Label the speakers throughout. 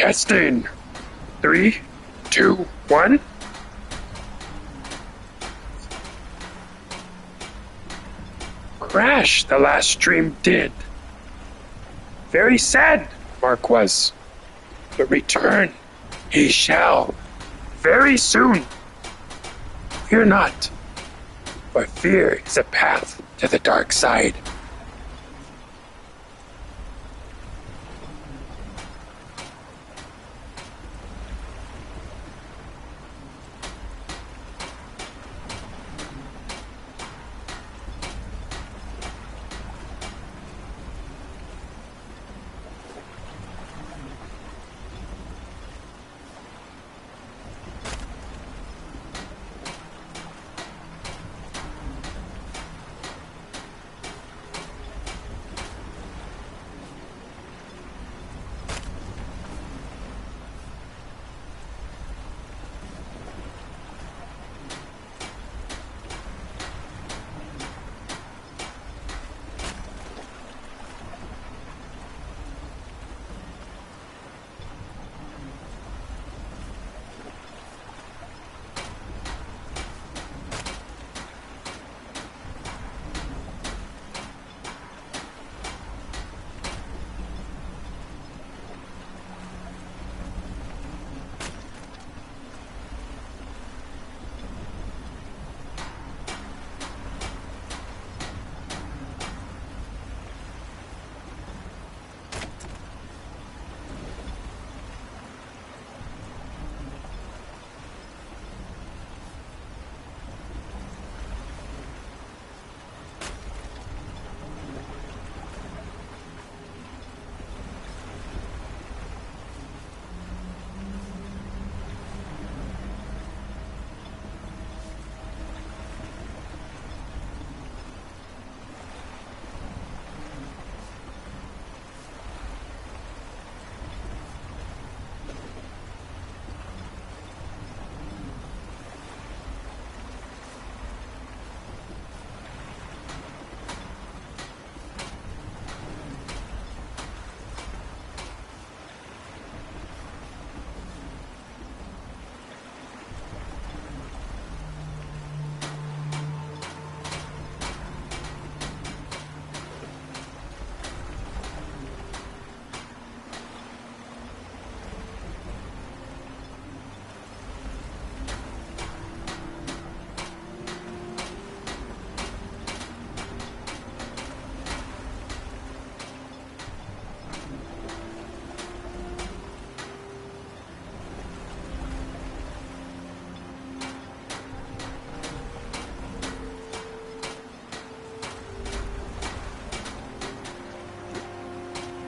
Speaker 1: Testing. 3, 2, 1. Crash, the last stream did. Very sad, Mark was. But return he shall very soon. Fear not, for fear is a path to the dark side.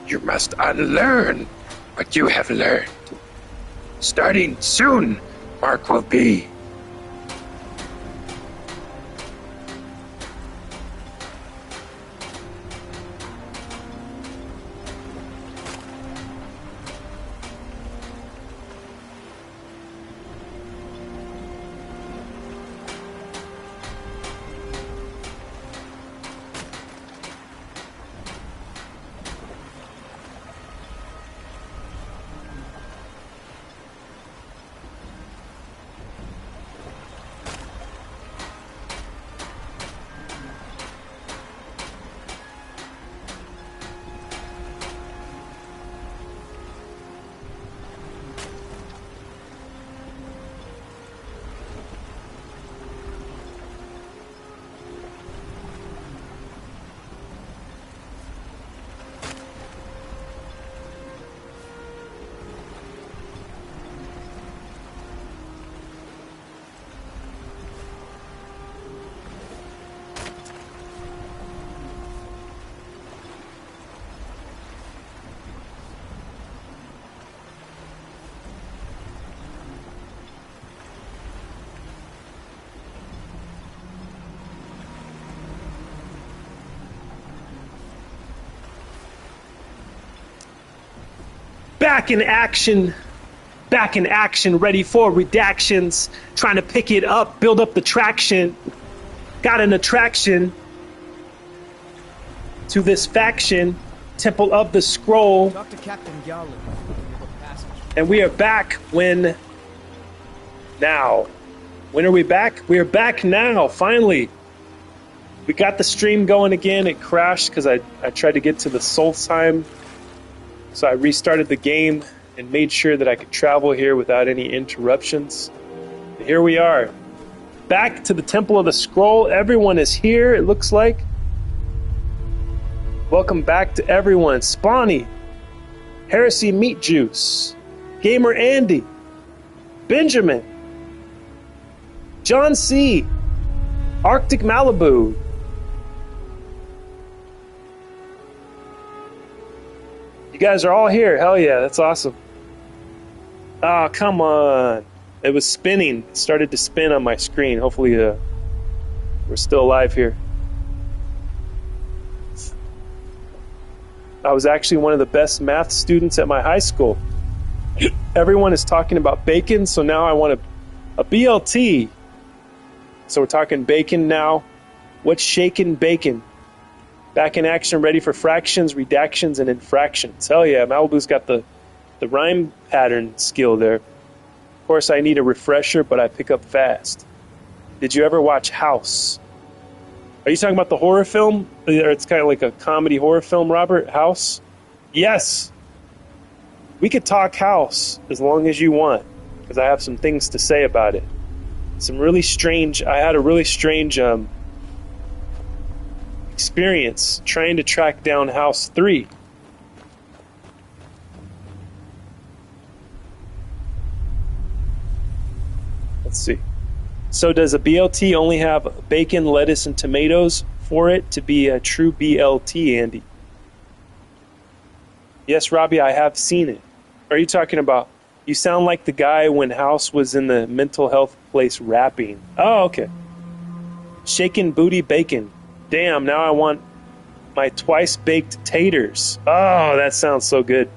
Speaker 1: You must unlearn what you have learned. Starting soon, Mark will be.
Speaker 2: Back in action, ready for redactions, trying to pick it up, build up the traction. Got an attraction to this faction, Temple of the Scroll.
Speaker 3: Talk to Captain Gallo. Passage.
Speaker 2: And we are back when now. When are we back? We are back now, finally. We got the stream going again. It crashed because I tried to get to the Solstheim. So I restarted the game and made sure that I could travel here without any interruptions. But here we are. Back to the Temple of the Scroll. Everyone is here, it looks like. Welcome back to everyone. Spawny, Heresy Meat Juice, Gamer Andy, Benjamin, John C., Arctic Malibu, you guys are all here. Hell yeah, that's awesome. Oh, come on. It was spinning. It started to spin on my screen. Hopefully we're still alive here. I was actually one of the best math students at my high school. Everyone is talking about bacon, so now I want a BLT. So we're talking bacon now. What's shaking bacon? Back in action, ready for fractions, redactions, and infractions. Hell yeah, Malibu's got the rhyme pattern skill there. Of course, I need a refresher, but I pick up fast. Did you ever watch House? Are you talking about the horror film? Or it's kind of like a comedy horror film, Robert? House? Yes. We could talk House as long as you want, because I have some things to say about it. I had a really strange experience trying to track down House 3. Let's see. So does a BLT only have bacon, lettuce, and tomatoes for it to be a true BLT, Andy? Yes, Robbie, I have seen it. Are you talking about... You sound like the guy when House was in the mental health place rapping. Oh, okay. Shaken booty bacon. Damn, now I want my twice-baked taters. Oh, that sounds so good.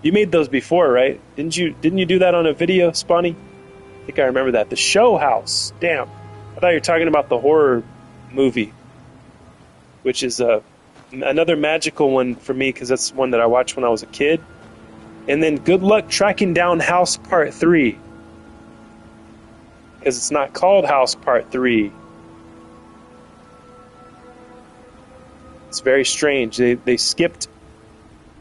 Speaker 2: You made those before, right? Didn't you do that on a video, Spawny? I think I remember that. The Show House. Damn. I thought you were talking about the horror movie, which is another magical one for me because that's one that I watched when I was a kid. And then good luck tracking down House Part 3. Because it's not called House Part 3. It's very strange. They skipped...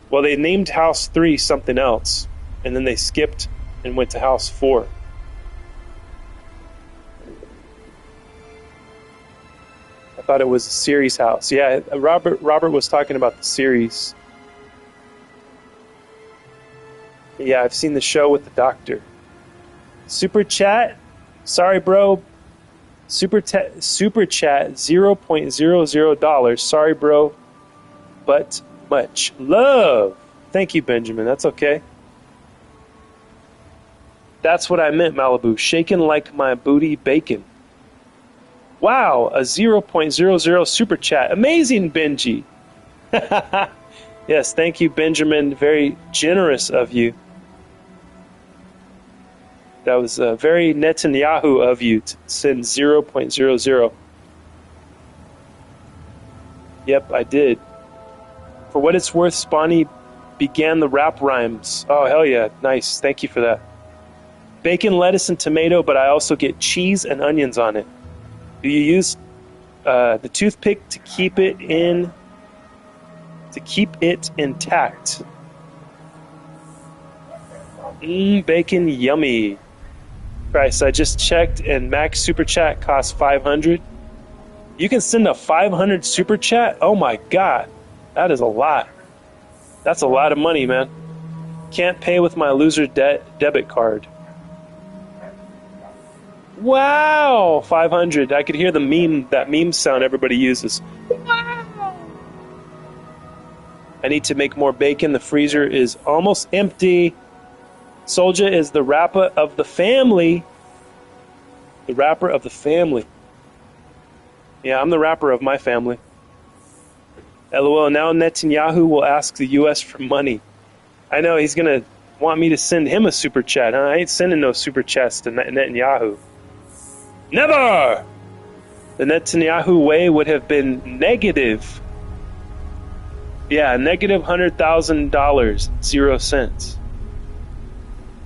Speaker 2: Well, they named House 3 something else. And then they skipped and went to House 4. I thought it was a series house. Yeah, Robert was talking about the series. Yeah, I've seen the show with the doctor. Super chat? Sorry, bro. Super chat $0.00. Sorry, bro. But much love. Thank you, Benjamin. That's okay. That's what I meant, Malibu. Shaken like my booty bacon. Wow, a 0.00 super chat. Amazing, Benji. Yes, thank you, Benjamin. Very generous of you. That was very Netanyahu of you to send 0.00. Yep, I did. For what it's worth, Spawny began the rap rhymes. Oh, hell yeah. Nice. Thank you for that. Bacon, lettuce, and tomato, but I also get cheese and onions on it. Do you use the toothpick to keep it intact? Bacon, yummy. Christ, I just checked and Max Super Chat costs 500. You can send a 500 Super Chat? Oh my god. That is a lot. That's a lot of money, man. Can't pay with my loser debit card. Wow, 500. I could hear the meme sound everybody uses. Wow. I need to make more bacon. The freezer is almost empty. Soldier is the rapper of the family. The rapper of the family. Yeah, I'm the rapper of my family. LOL, now Netanyahu will ask the U.S. for money. I know, he's going to want me to send him a super chat. Huh? I ain't sending no super chats to Netanyahu. Never! The Netanyahu way would have been negative. Yeah, negative $100,000, 0 cents.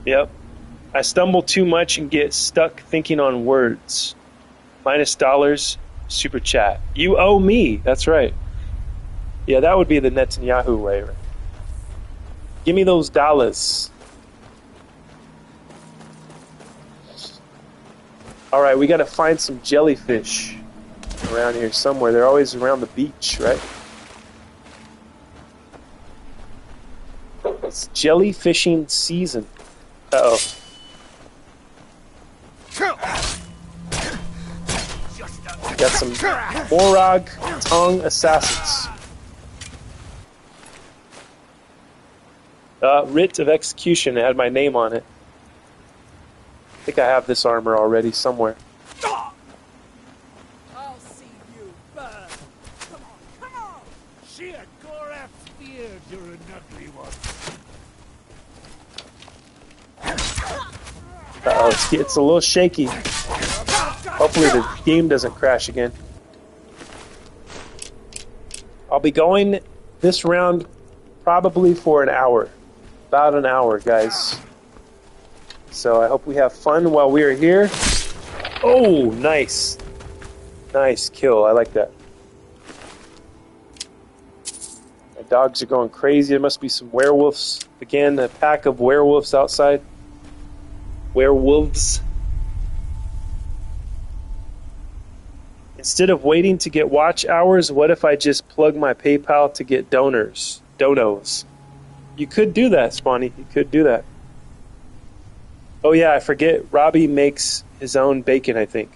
Speaker 2: Yep. I stumble too much and get stuck thinking on words. -$, super chat. You owe me. That's right. Yeah, that would be the Netanyahu way, right? Give me those dollars. All right, we got to find some jellyfish around here somewhere. They're always around the beach, right? It's jellyfishing season. Uh-oh. Got some Morag tongue assassins. Writ of execution. It had my name on it. I think I have this armor already somewhere.
Speaker 3: I'll see you burn. Come on, come on. Sheer Gorath's beard, you're an ugly one.
Speaker 2: Uh-oh, it's a little shaky. Hopefully the game doesn't crash again. I'll be going this round probably for an hour. About an hour, guys. So I hope we have fun while we are here. Oh, nice. Nice kill. I like that. My dogs are going crazy. There must be some werewolves. Again, a pack of werewolves outside. Werewolves. Instead of waiting to get watch hours, what if I just plug my PayPal to get donors? Donos. You could do that, Spawny. You could do that. Oh yeah, I forget. Robbie makes his own bacon, I think.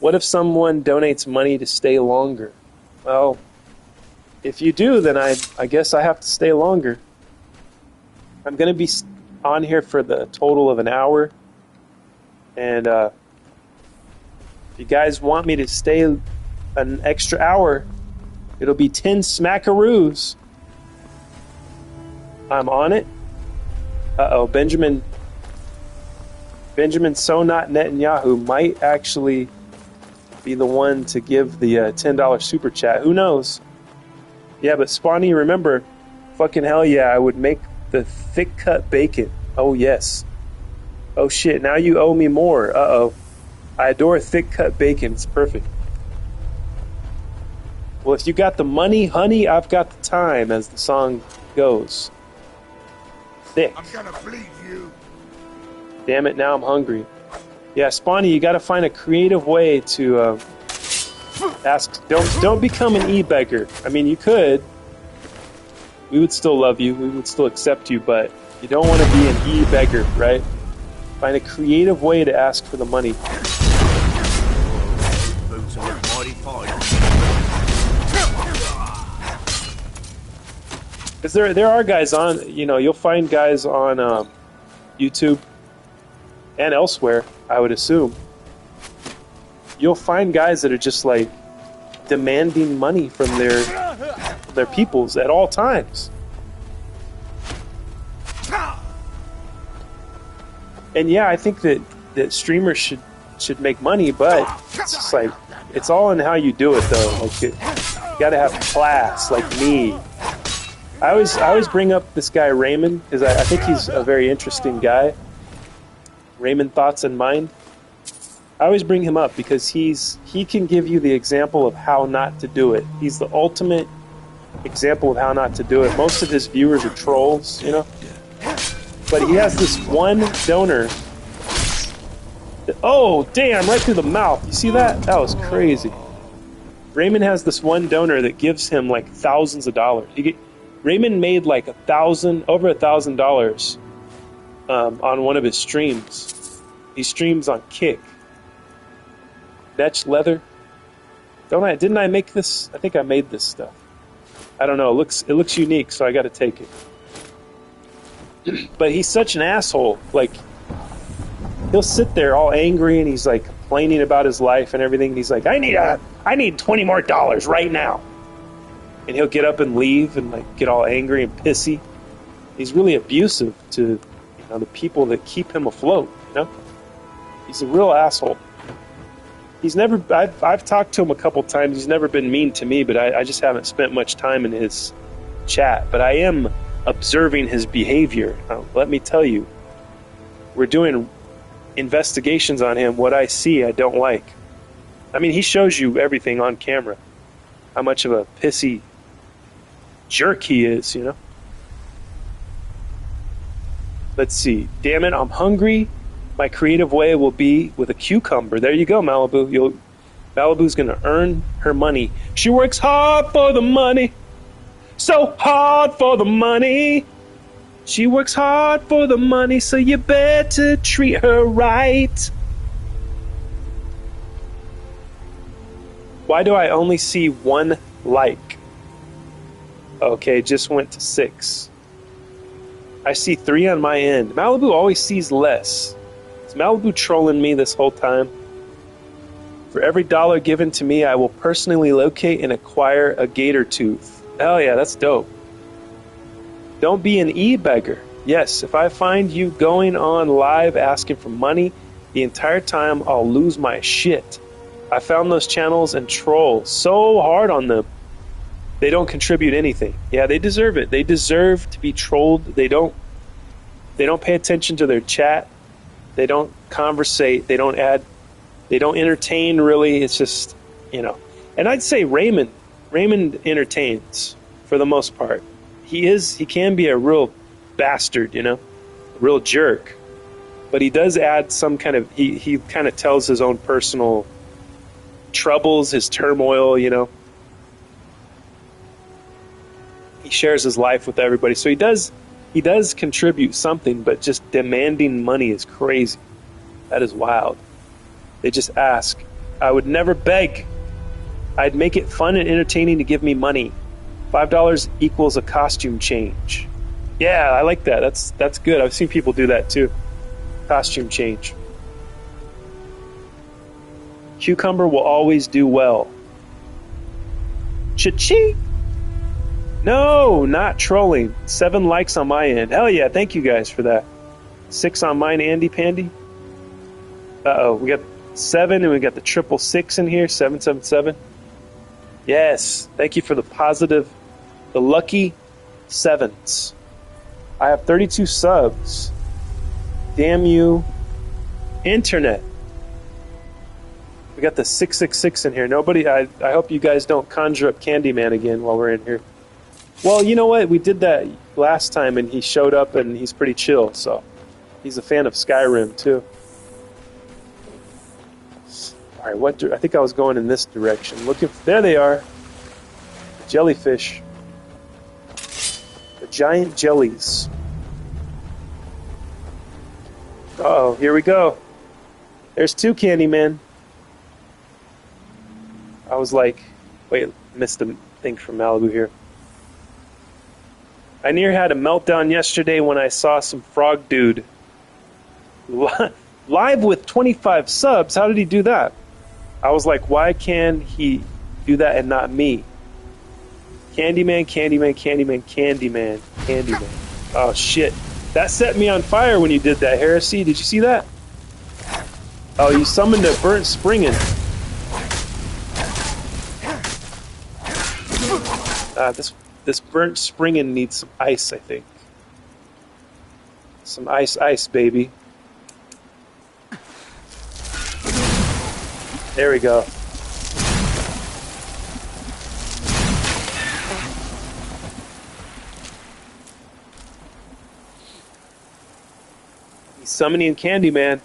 Speaker 2: What if someone donates money to stay longer? Well, if you do, then I guess I have to stay longer. I'm going to be on here for the total of an hour. And if you guys want me to stay an extra hour, it'll be 10 smackaroos. I'm on it. Uh-oh, Benjamin So Not Netanyahu might actually be the one to give the $10 super chat. Who knows? Yeah, but Spawny, remember, fucking hell yeah, I would make the thick cut bacon. Oh, yes. Oh, shit, now you owe me more. Uh-oh. I adore thick cut bacon. It's perfect. Well, if you got the money, honey, I've got the time, as the song goes. Thick.
Speaker 3: I'm gonna bleed you.
Speaker 2: Damn it, now I'm hungry. Yeah, Spawny, you gotta find a creative way to ask. Don't become an e-beggar. I mean, you could. We would still love you. We would still accept you, but you don't want to be an e-beggar, right? Find a creative way to ask for the money.
Speaker 3: Boots are mighty fine.
Speaker 2: Because there are guys on, you'll find guys on YouTube and elsewhere, I would assume. You'll find guys that are just like demanding money from their peoples at all times. And yeah, I think that streamers should make money, but it's just like, it's all in how you do it though. Like you gotta have class, like me. I always bring up this guy Raymond because I think he's a very interesting guy. Raymond Thoughts and Mind. I always bring him up because he can give you the example of how not to do it. He's the ultimate example of how not to do it. Most of his viewers are trolls, But he has this one donor. Oh, damn, right through the mouth. You see that? That was crazy. Raymond has this one donor that gives him like thousands of dollars. Raymond made like over $1,000 on one of his streams. He streams on Kick. Netch leather. Didn't I make this? I think I made this stuff. I don't know. It looks unique, so I got to take it. But he's such an asshole. Like, he'll sit there all angry and he's like complaining about his life and everything. And he's like, I need $20 more right now. And he'll get up and leave and like get all angry and pissy. He's really abusive to the people that keep him afloat. He's a real asshole. He's never. I've talked to him a couple times. He's never been mean to me, but I just haven't spent much time in his chat. But I am observing his behavior. Let me tell you, we're doing investigations on him. What I see, I don't like. I mean, he shows you everything on camera. How much of a pissy jerk he is, you know? Let's see. Damn it, I'm hungry. My creative way will be with a cucumber. There you go, Malibu. Malibu's gonna earn her money. She works hard for the money. So hard for the money. She works hard for the money, so you better treat her right. Why do I only see 1 like? Okay, just went to 6. I see 3 on my end. Malibu always sees less. Is Malibu trolling me this whole time? For every dollar given to me, I will personally locate and acquire a gator tooth. Hell yeah, that's dope. Don't be an e-beggar. Yes, if I find you going on live asking for money the entire time, I'll lose my shit. I found those channels and troll so hard on them. They don't contribute anything. Yeah, they deserve it. They deserve to be trolled. They don't pay attention to their chat. They don't conversate. They don't add. They don't entertain really. It's just, you know. And I'd say Raymond entertains for the most part. He can be a real bastard, you know, a real jerk. But he does add some kind of, he kind of tells his own personal troubles, his turmoil, you know. He shares his life with everybody. So he does contribute something, but just demanding money is crazy. That is wild. They just ask. I would never beg. I'd make it fun and entertaining to give me money. $5 equals a costume change. Yeah, I like that. That's good. I've seen people do that too. Costume change. Cucumber will always do well. Cha-ching! No, not trolling. 7 likes on my end. Hell yeah, thank you guys for that. 6 on mine, Andy Pandy. Uh-oh, we got 7 and we got the 666 in here, 777. Yes, thank you for the positive, the lucky 7s. I have 32 subs. Damn you, internet. We got the 666 in here. Nobody, I hope you guys don't conjure up Candyman again while we're in here. Well, you know what? We did that last time and he showed up and he's pretty chill, so he's a fan of Skyrim too. All right, I think I was going in this direction. There they are. The jellyfish. The giant jellies. Uh-oh, here we go. There's 2 Candyman. I was like, wait, missed the thing from Malibu here. I near had a meltdown yesterday when I saw some frog dude live with 25 subs. How did he do that? I was like, why can he do that and not me? Candyman, Candyman, Candyman, Candyman, Candyman. Oh shit. That set me on fire when you did that, Heresy. Did you see that? Oh, you summoned a burnt springin'. This burnt springin' needs some ice, I think. Some ice, baby. There we go. He's summoning Candyman.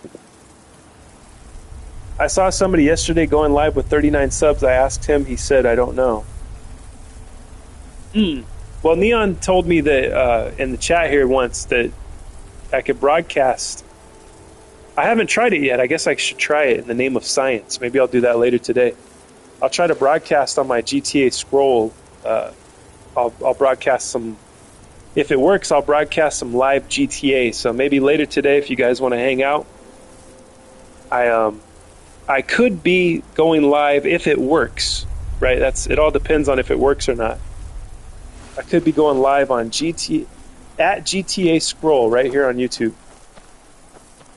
Speaker 2: I saw somebody yesterday going live with 39 subs. I asked him. He said, I don't know. Well, Neon told me that in the chat here once that I could broadcast. I haven't tried it yet. I guess I should try it in the name of science. Maybe I'll do that later today. I'll try to broadcast on my GTA scroll. I'll broadcast some. If it works, I'll broadcast some live GTA. So maybe later today, if you guys want to hang out, I could be going live if it works. Right? It all depends on if it works or not. I could be going live on GTA Scroll right here on YouTube.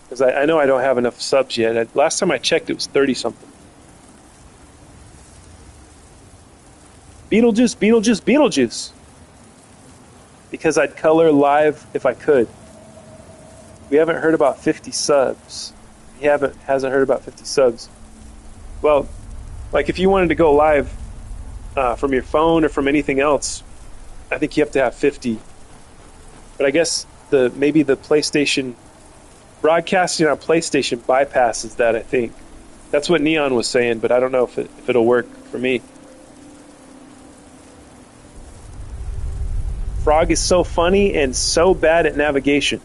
Speaker 2: Because I know I don't have enough subs yet. Last time I checked, it was 30-something. Beetlejuice, Beetlejuice, Beetlejuice. because I'd color live if I could. We haven't heard about 50 subs. He hasn't heard about 50 subs. Well, like if you wanted to go live from your phone or from anything else, I think you have to have 50. But I guess maybe the PlayStation broadcasting on PlayStation bypasses that. I think that's what Neon was saying, but I don't know if it'll work for me. Frog is so funny and so bad at navigation.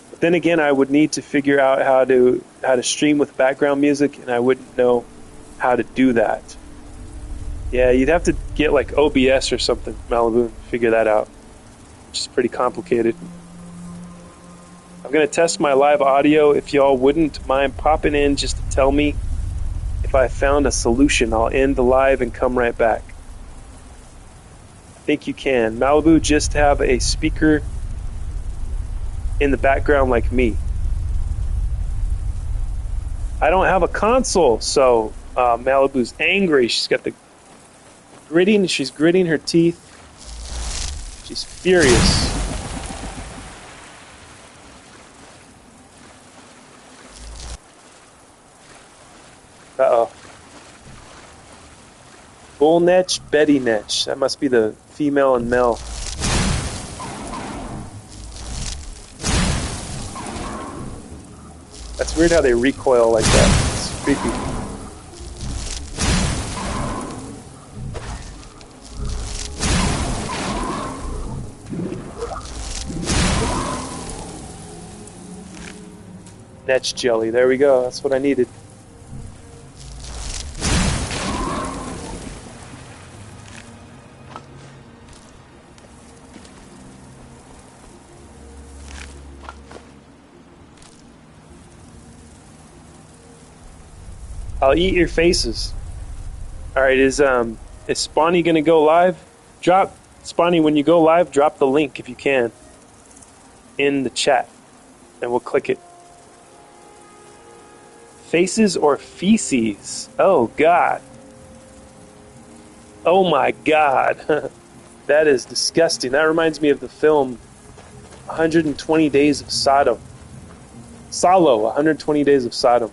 Speaker 2: But then again, I would need to figure out how to stream with background music, and I wouldn't know how to do that. Yeah, you'd have to get like OBS or something, Malibu, and figure that out, which is pretty complicated. I'm going to test my live audio. If y'all wouldn't mind popping in just to tell me if I found a solution, I'll end the live and come right back. I think you can. Malibu, just have a speaker in the background like me. I don't have a console, so Malibu's angry. She's got the gritting. She's gritting her teeth. She's furious. Uh-oh. Bull Netch, Betty Netch. That must be the female and male. That's weird how they recoil like that. It's creepy. Netch jelly. There we go. That's what I needed. I'll eat your faces. All right, is Spawny gonna go live? Spawny, when you go live, drop the link if you can in the chat, and we'll click it. Faces or feces? Oh God! Oh my God! That is disgusting. That reminds me of the film 120 Days of Sodom. Salo, 120 Days of Sodom.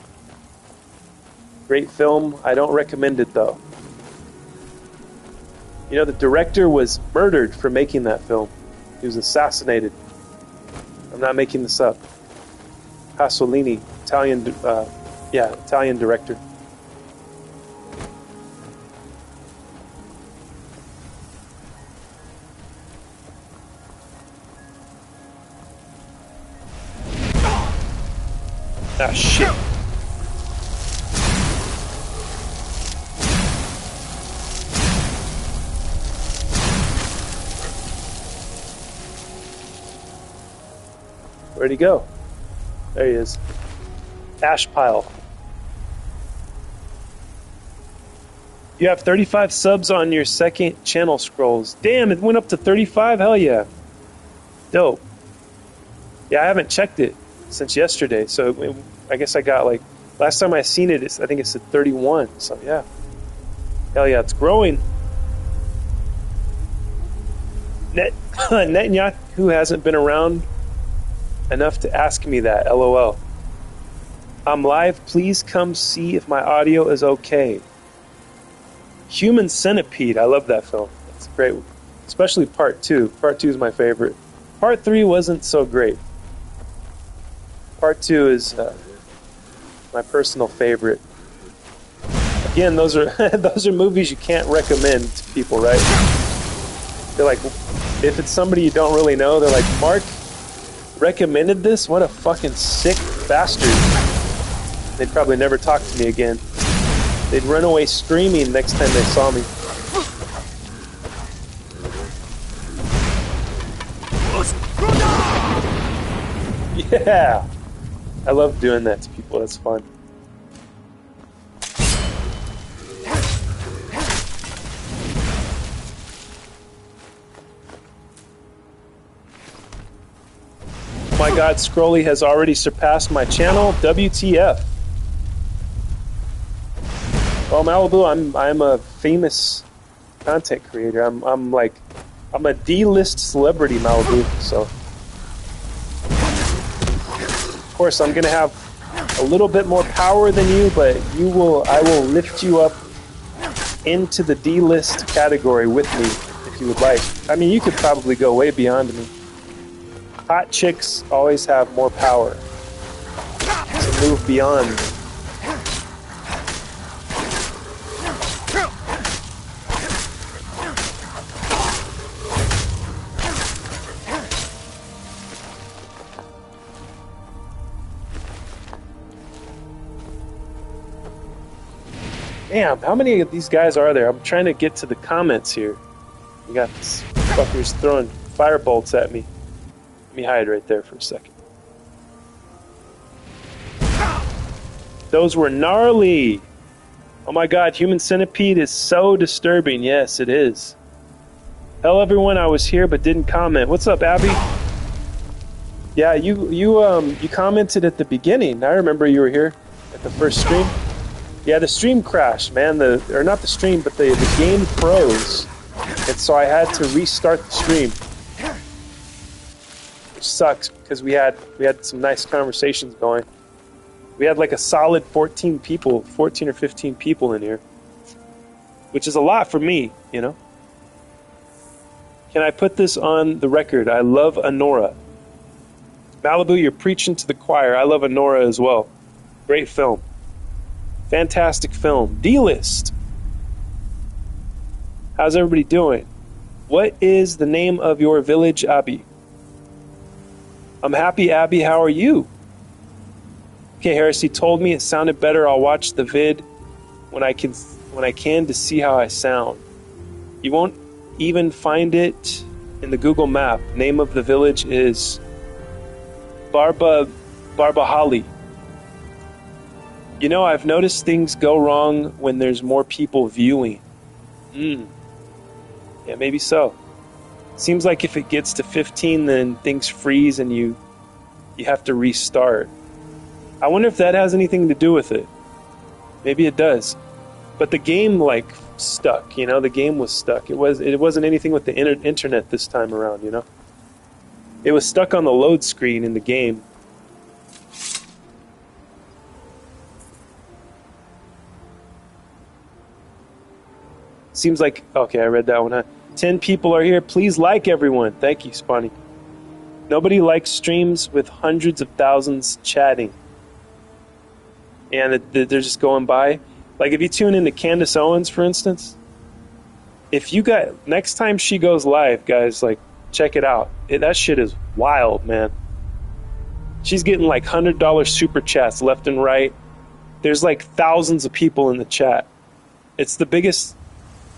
Speaker 2: Great film. I don't recommend it, though. You know, the director was murdered for making that film. He was assassinated. I'm not making this up. Pasolini, Italian director. Ah, shit. Where'd he go? There he is. Ash pile. You have 35 subs on your second channel scrolls. Damn, it went up to 35? Hell yeah. Dope. Yeah, I haven't checked it since yesterday, so I guess I got like... Last time I seen it, I think it said 31, so yeah. Hell yeah, it's growing. Netanyahu hasn't been around enough to ask me that, LOL. I'm live, please come see if my audio is okay. Human Centipede, I love that film. It's great, especially part 2. Part 2 is my favorite. Part 3 wasn't so great. Part 2 is my personal favorite. Again, those are those are movies you can't recommend to people, right? They're like, if it's somebody you don't really know, they're like, Mark recommended this? What a fucking sick bastard. They'd probably never talk to me again. They'd run away screaming next time they saw me. Yeah! I love doing that to people, that's fun. Oh my God, Scrolly has already surpassed my channel. WTF. Well, Malibu, I'm a famous content creator. I'm like I'm a D-list celebrity, Malibu, so of course I'm gonna have a little bit more power than you, but I will lift you up into the D-list category with me if you would like. I mean, you could probably go way beyond me. Hot chicks always have more power to move beyond. Damn, how many of these guys are there? I'm trying to get to the comments here. We got these fuckers throwing fire bolts at me. Let me hide right there for a second. Those were gnarly. Oh my god, Human Centipede is so disturbing. Yes, it is. Hello everyone, I was here but didn't comment. What's up, Abby? Yeah, you commented at the beginning. I remember you were here at the first stream. Yeah, the stream crashed, man. Or not the stream, but the game froze, and so I had to restart the stream, which sucks because we had some nice conversations going. We had like a solid 14 or 15 people in here, which is a lot for me, you know. Can I put this on the record? I love Anora. Malibu, you're preaching to the choir. I love Anora as well. Great film. Fantastic film. D-list. How's everybody doing? What is the name of your village, Abby? I'm happy, Abby. How are you? Okay, Heresy told me it sounded better. I'll watch the vid when I can to see how I sound. You won't even find it in the Google map. Name of the village is Barbahali. You know, I've noticed things go wrong when there's more people viewing. Yeah, maybe so. Seems like if it gets to 15, then things freeze and you have to restart. I wonder if that has anything to do with it. Maybe it does. But the game, like, stuck, you know? The game was stuck. It wasn't anything with the internet this time around, you know? It was stuck on the load screen in the game. Seems like, okay, I read that one, huh? 10 people are here. Please like everyone. Thank you, Spawny. Nobody likes streams with hundreds of thousands chatting. And they're just going by. Like, if you tune into Candace Owens, for instance, next time she goes live, guys, like, check it out. That shit is wild, man. She's getting, like, $100 super chats left and right. There's, like, thousands of people in the chat. It's the biggest...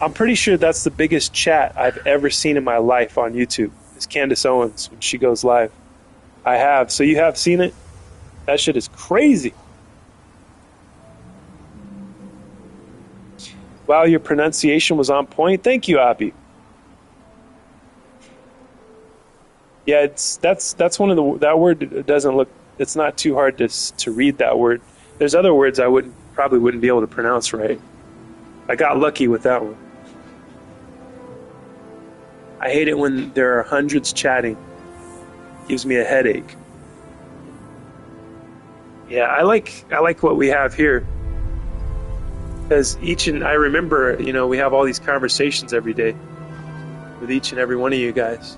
Speaker 2: I'm pretty sure that's the biggest chat I've ever seen in my life on YouTube. Is Candace Owens when she goes live. I have. So you have seen it? That shit is crazy. Wow, your pronunciation was on point. Thank you, Abby. Yeah, that's one of that word doesn't look. It's not too hard to read that word. There's other words I probably wouldn't be able to pronounce right. I got lucky with that one. I hate it when there are hundreds chatting. Gives me a headache. Yeah, I like what we have here. Because I remember, you know, we have all these conversations every day with each and every one of you guys.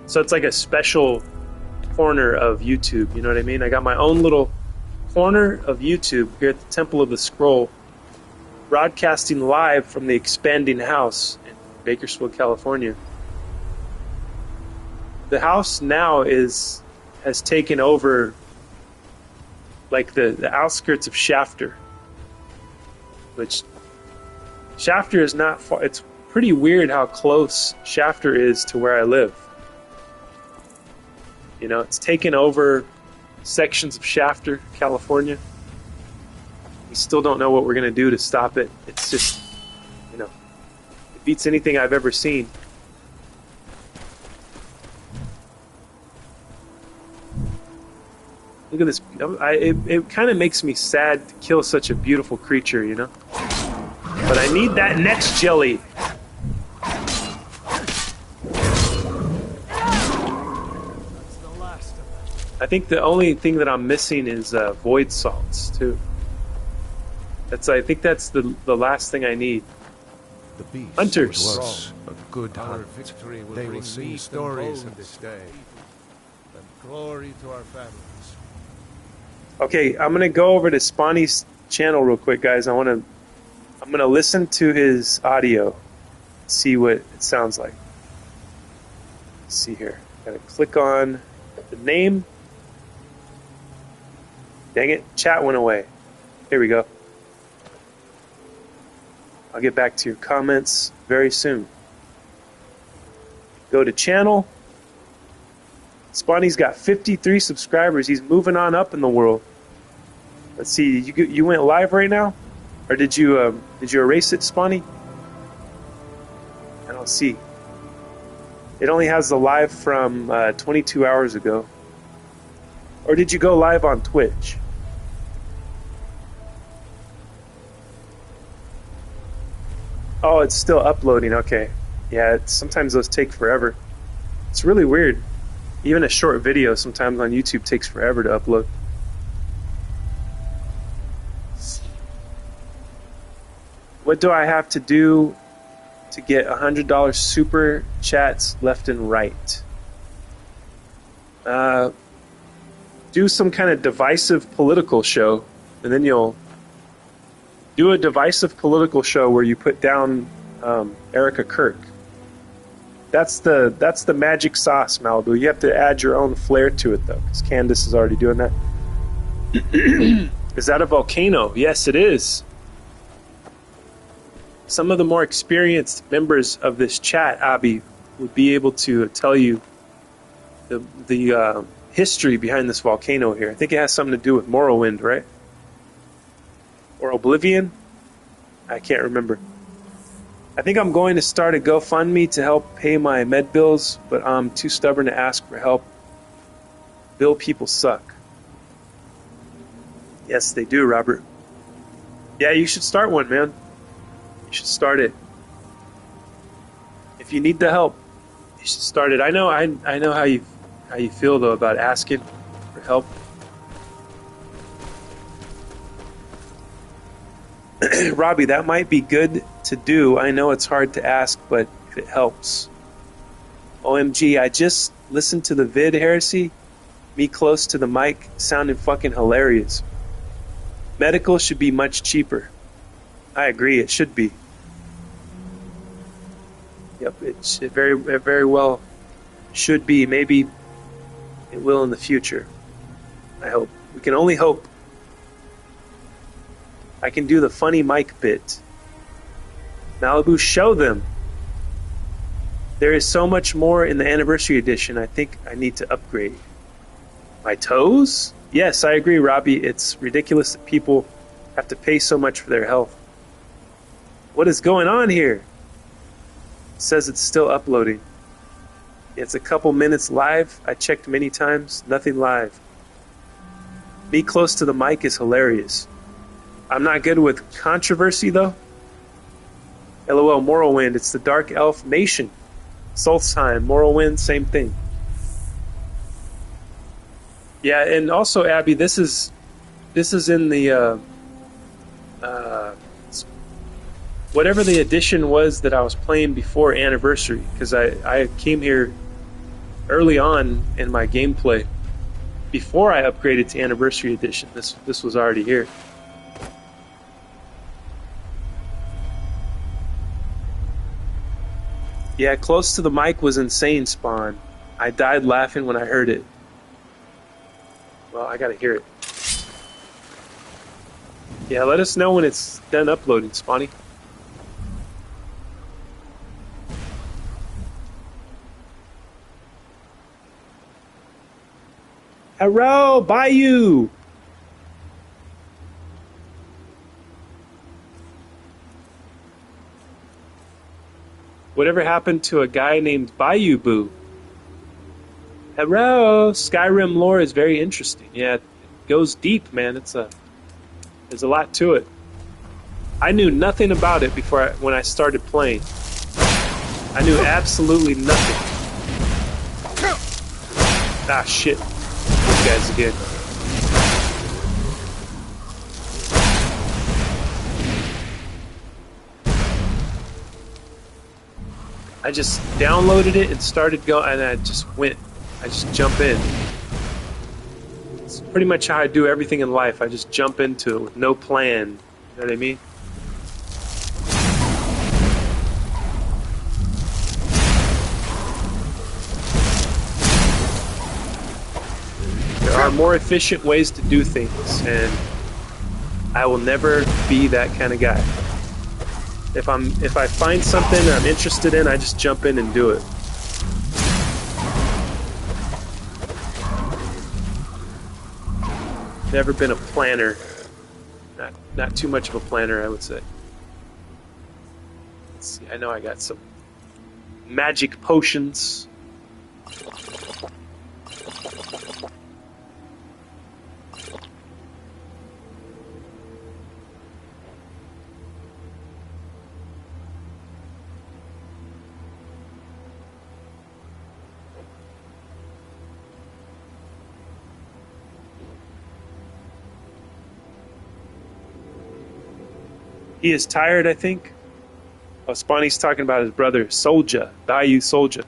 Speaker 2: So it's like a special corner of YouTube, you know what I mean? I got my own little corner of YouTube here at the Temple of the Scroll, broadcasting live from the expanding house in Bakersfield, California. The house now has taken over like the outskirts of Shafter, which Shafter is not far. It's pretty weird how close Shafter is to where I live. You know, it's taken over sections of Shafter, California. We still don't know what we're going to do to stop it. It's just, you know, it beats anything I've ever seen. Look at this. It kind of makes me sad to kill such a beautiful creature, you know? But I need that next jelly. I think the only thing that I'm missing is void salts too. I think that's the last thing I need.
Speaker 4: The beast
Speaker 2: Hunters.
Speaker 4: was a good
Speaker 3: Our
Speaker 4: hunt.
Speaker 3: victory will
Speaker 4: They
Speaker 3: bring
Speaker 4: will sing
Speaker 3: meat
Speaker 4: stories
Speaker 3: and
Speaker 4: of
Speaker 3: bones
Speaker 4: this
Speaker 3: to
Speaker 4: day.
Speaker 3: people, and glory to our families.
Speaker 2: Okay, I'm gonna go over to Spawny's channel real quick, guys. I'm gonna listen to his audio, see what it sounds like. Let's see here. Gotta click on the name. Dang it, chat went away. Here we go. I'll get back to your comments very soon. Go to channel. Spawny's got 53 subscribers. He's moving on up in the world. Let's see. You went live right now, or did you erase it, Spawny? I don't see. It only has the live from 22 hours ago. Or did you go live on Twitch? Oh, it's still uploading. Okay. Yeah, sometimes those take forever. It's really weird. Even a short video sometimes on YouTube takes forever to upload. What do I have to do to get $100 super chats left and right? Do some kind of divisive political show, and then you'll do a divisive political show where you put down Erica Kirk. That's the magic sauce, Malibu. You have to add your own flair to it, though, because Candace is already doing that. Is that a volcano? Yes, it is. Some of the more experienced members of this chat, Abby, would be able to tell you the history behind this volcano here. I think it has something to do with Morrowind, right? Or Oblivion? I can't remember. I think I'm going to start a GoFundMe to help pay my med bills, but I'm too stubborn to ask for help. Bill people suck. Yes, they do, Robert. Yeah, you should start one, man. You should start it. If you need the help, you should start it. I know how you feel though about asking for help. Robbie, that might be good to do. I know it's hard to ask, but if it helps. OMG, I just listened to the vid, Heresy. Me close to the mic sounded fucking hilarious. Medical should be much cheaper. I agree, it should be. Yep, it very well should be. Maybe it will in the future. I hope. We can only hope. I can do the funny mic bit. Malibu, show them. There is so much more in the anniversary edition. I think I need to upgrade. My toes? Yes, I agree, Robbie. It's ridiculous that people have to pay so much for their health. What is going on here? It says it's still uploading. It's a couple minutes live. I checked many times. Nothing live. Me close to the mic is hilarious. I'm not good with controversy, though. LOL, Morrowind. It's the Dark Elf Nation. Solstheim, Morrowind, same thing. Yeah, and also, Abby, this is in the whatever the edition was that I was playing before Anniversary, because I came here early on in my gameplay before I upgraded to Anniversary Edition. This was already here. Yeah, close to the mic was insane, Spawn. I died laughing when I heard it. Well, I gotta hear it. Yeah, let us know when it's done uploading, Spawny. Hello, Bayou! Whatever happened to a guy named Bayou Boo? Hello! Skyrim lore is very interesting. Yeah, it goes deep, man. There's a lot to it. I knew nothing about it when I started playing. I knew absolutely nothing. Ah, shit. guys again. I just downloaded it and started going, and I just jump in. It's pretty much how I do everything in life. I just jump into it with no plan. You know what I mean? There are more efficient ways to do things, and I will never be that kind of guy. If I find something that I'm interested in, I just jump in and do it. Never been a planner. Not too much of a planner, I would say. Let's see, I know I got some magic potions. He is tired, I think. Oh, Spawny's talking about his brother, Soldier, Bayou Soldier.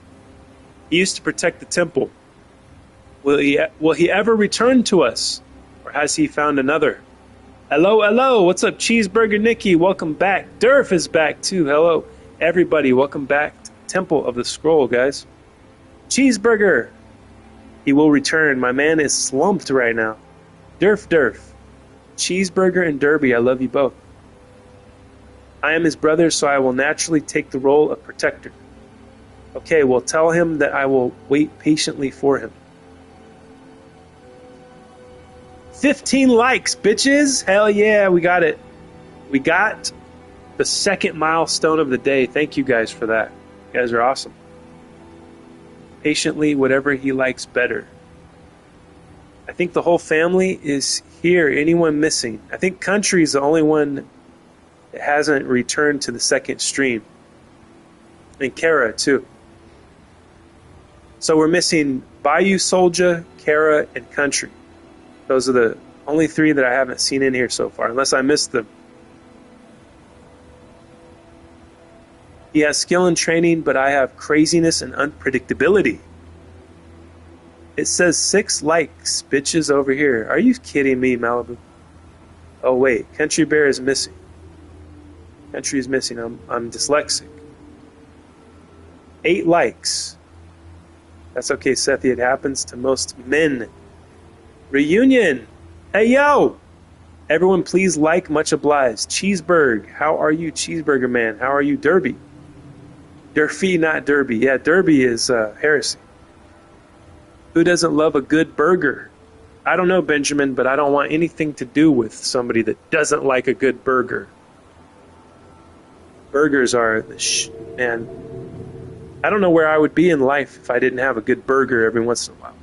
Speaker 2: He used to protect the temple. Will he ever return to us? Or has he found another? Hello. What's up, Cheeseburger Nikki? Welcome back. Durf is back, too. Hello, everybody. Welcome back to Temple of the Scroll, guys. Cheeseburger. He will return. My man is slumped right now. Durf. Cheeseburger and Derby, I love you both. I am his brother, so I will naturally take the role of protector. Okay, well, tell him that I will wait patiently for him. 15 likes, bitches! Hell yeah, we got it. We got the second milestone of the day. Thank you guys for that. You guys are awesome. Patiently, whatever he likes better. I think the whole family is here. Anyone missing? I think Country is the only one that hasn't returned to the second stream. And Kara, too. So we're missing Bayou Soldier, Kara, and Country. Those are the only three that I haven't seen in here so far, unless I missed them. He has skill and training, but I have craziness and unpredictability. It says 6 likes, bitches, over here. Are you kidding me, Malibu? Oh, wait. Country Bear is missing. Country is missing. I'm dyslexic. 8 likes. That's okay, Sethi. It happens to most men. Reunion. Hey, yo. Everyone, please like. Much obliged. Cheeseburg. How are you, Cheeseburger Man? How are you, Derby? Durfee, not Derby. Yeah, Derby is heresy. Who doesn't love a good burger? I don't know, Benjamin, but I don't want anything to do with somebody that doesn't like a good burger. Burgers are man. I don't know where I would be in life if I didn't have a good burger every once in a while.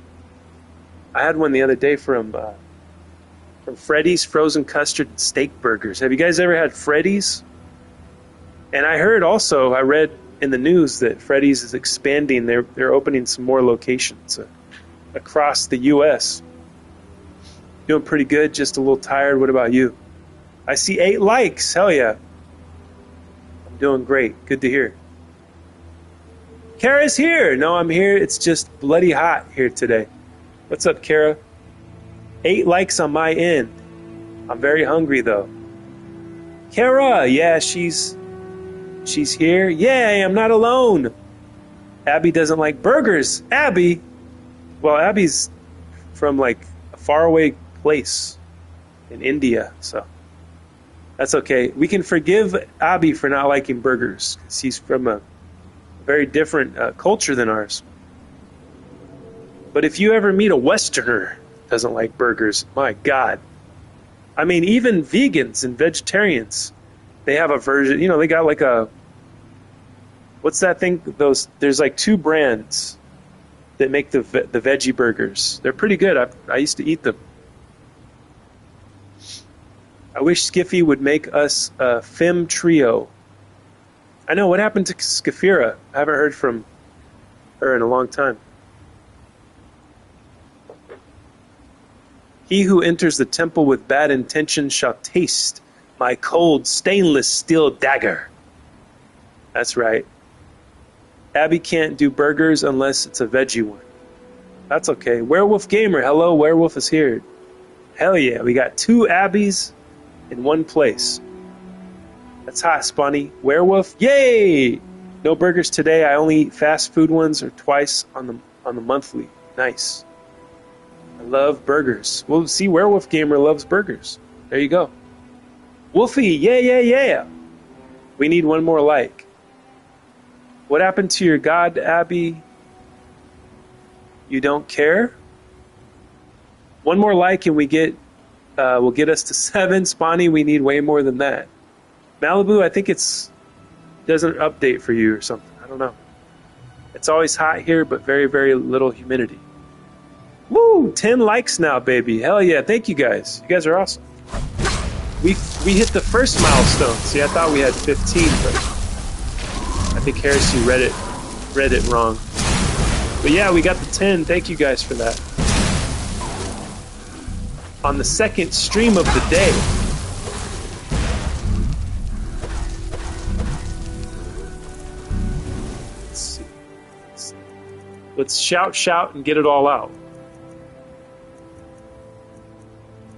Speaker 2: I had one the other day from Freddy's frozen custard and steak burgers. Have you guys ever had Freddy's? And I read in the news that Freddy's is expanding. They're opening some more locations across the U.S. Doing pretty good, just a little tired. What about you? I see 8 likes. Hell yeah. I'm doing great. Good to hear. Kara's here. No, I'm here. It's just bloody hot here today. What's up, Kara? 8 likes on my end. I'm very hungry, though. Kara, yeah, she's here. Yay, I'm not alone. Abby doesn't like burgers. Abby? Well, Abby's from, like, a faraway place in India, so that's okay. We can forgive Abby for not liking burgers, because he's from a very different culture than ours. But if you ever meet a Westerner that doesn't like burgers, my God. I mean, even vegans and vegetarians, they have a version, they got like a, what's that thing? There's like 2 brands that make the veggie burgers. They're pretty good. I used to eat them. I wish Skiffy would make us a Fem trio. I know, what happened to Skafira? I haven't heard from her in a long time. He who enters the temple with bad intentions shall taste my cold stainless steel dagger. That's right. Abby can't do burgers unless it's a veggie one. That's okay. Werewolf Gamer, hello, Werewolf is here. Hell yeah, we got 2 Abbies in one place. That's hot, Spunny. Werewolf, yay! No burgers today. I only eat fast food ones or twice on the monthly. Nice. I love burgers. Well, see, Werewolf Gamer loves burgers. There you go. Wolfie, yeah, yeah, yeah. We need one more like. What happened to your god, Abby? You don't care? One more like and we will get us to 7. Spawny, we need way more than that. Malibu, I think doesn't update for you or something. I don't know. It's always hot here, but very, very little humidity. Woo! 10 likes now, baby. Hell yeah. Thank you guys. You guys are awesome. We hit the first milestone. See, I thought we had 15, but I think Heresy read it wrong. But yeah, we got the 10. Thank you guys for that. On the second stream of the day. Let's see. Let's shout, and get it all out.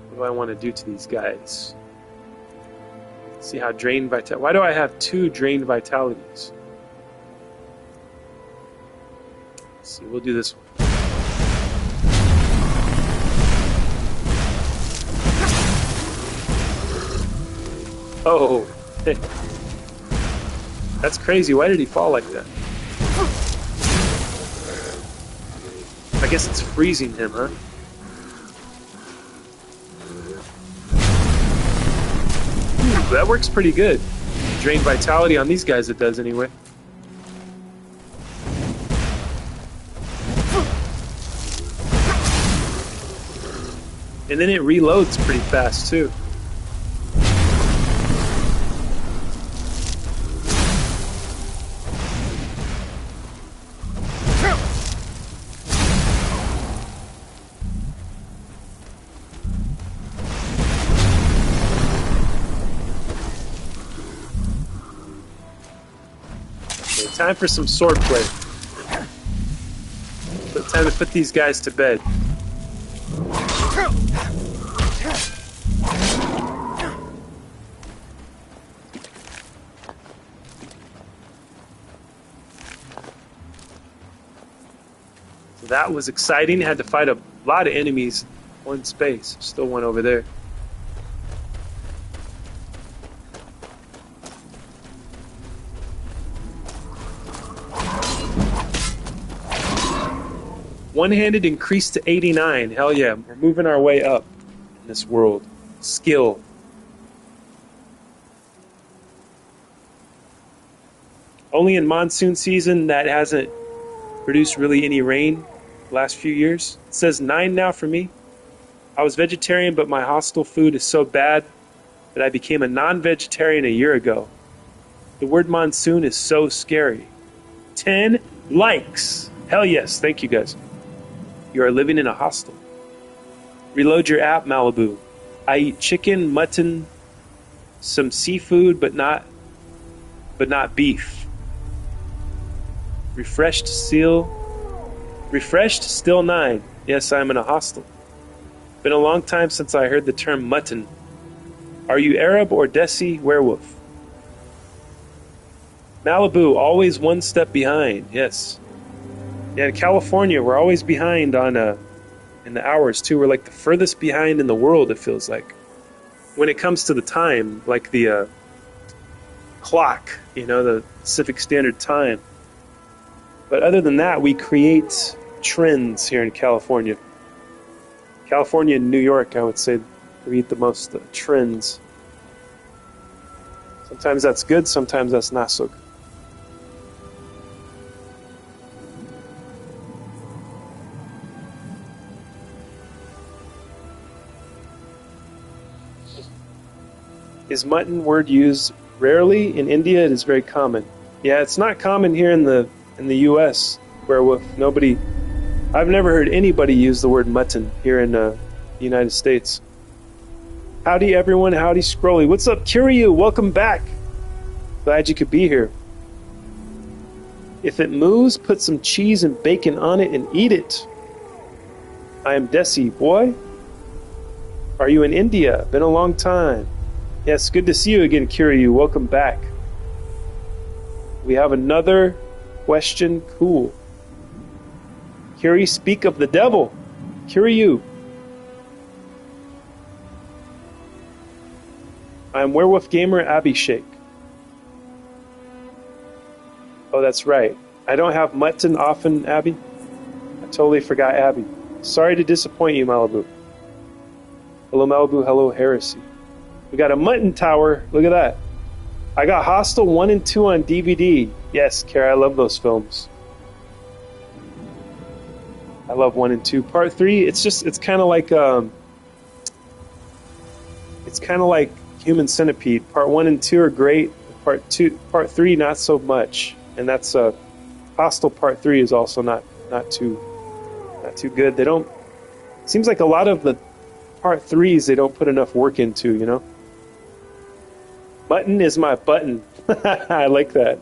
Speaker 2: What do I want to do to these guys? See how drained vitality. Why do I have 2 drained vitalities? Let's see, we'll do this one. Oh, that's crazy. Why did he fall like that? I guess it's freezing him, huh? Ooh, that works pretty good. Drain vitality on these guys, it does anyway. And then it reloads pretty fast too. Okay, time for some swordplay. But time to put these guys to bed. That was exciting. Had to fight a lot of enemies in one space. Still one over there. One-handed increased to 89. Hell yeah. We're moving our way up in this world. Skill. Only in monsoon season that hasn't produced really any rain last few years. It says 9 now for me. I was vegetarian, but my hostile food is so bad that I became a non-vegetarian a year ago. The word monsoon is so scary. 10 likes. Hell yes. Thank you guys. You are living in a hostel. Reload your app, Malibu. I eat chicken, mutton, some seafood, but not beef. Refreshed, still 9. Yes, I'm in a hostel. Been a long time since I heard the term mutton. Are you Arab or Desi werewolf? Malibu, always one step behind. Yes. Yeah, in California, we're always behind on in the hours too. We're like the furthest behind in the world, it feels like. When it comes to the time, like the clock, the Pacific Standard Time. But other than that, we create trends here in California. California and New York, I would say, create the most trends. Sometimes that's good, sometimes that's not so good. Is mutton word used rarely? In India, it is very common. Yeah, it's not common here in the U.S. Werewolf. I've never heard anybody use the word mutton here in the United States. Howdy, everyone. Howdy, Scrolly. What's up, Kiryu? Welcome back. Glad you could be here. If it moves, put some cheese and bacon on it and eat it. I am Desi, boy. Are you in India? Been a long time. Yes, good to see you again, Kiryu. Welcome back. We have another question. Cool. Kiryu, speak of the devil. Kiryu. I'm Werewolf Gamer Abhishek. Oh, that's right. I don't have mutton often, Abby. I totally forgot Abby. Sorry to disappoint you, Malibu. Hello, Malibu. Hello, Heresy. We got a mutton tower. Look at that. I got Hostel 1 and 2 on DVD. Yes, Kara, I love those films. I love 1 and 2. Part 3, it's kind of like Human Centipede. Part 1 and 2 are great. Part 3 not so much. And that's Hostel Part 3 is also not too good. They don't. Seems like a lot of the Part 3s they don't put enough work into, you know. Mutton is my button. I like that.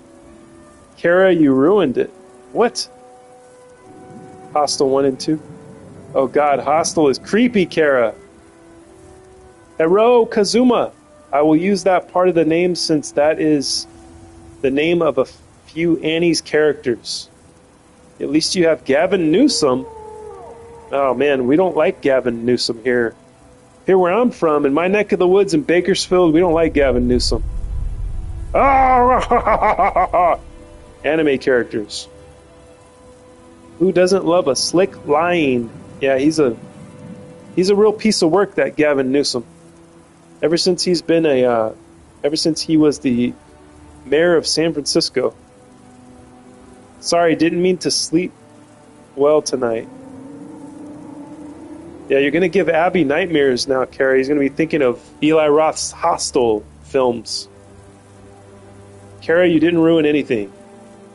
Speaker 2: Kara, you ruined it. What? Hostel 1 and 2? Oh god, Hostel is creepy, Kara. Hero Kazuma. I will use that part of the name since that is the name of a few Annie's characters. At least you have Gavin Newsom. Oh man, we don't like Gavin Newsom here. Here where I'm from, in my neck of the woods in Bakersfield, we don't like Gavin Newsom. Ah! Anime characters. Who doesn't love a slick lying? Yeah, he's a real piece of work, that Gavin Newsom. Ever since he was the mayor of San Francisco. Sorry, didn't mean to sleep well tonight. Yeah, you're going to give Abby nightmares now, Carrie. He's going to be thinking of Eli Roth's Hostel films. Kara, you didn't ruin anything.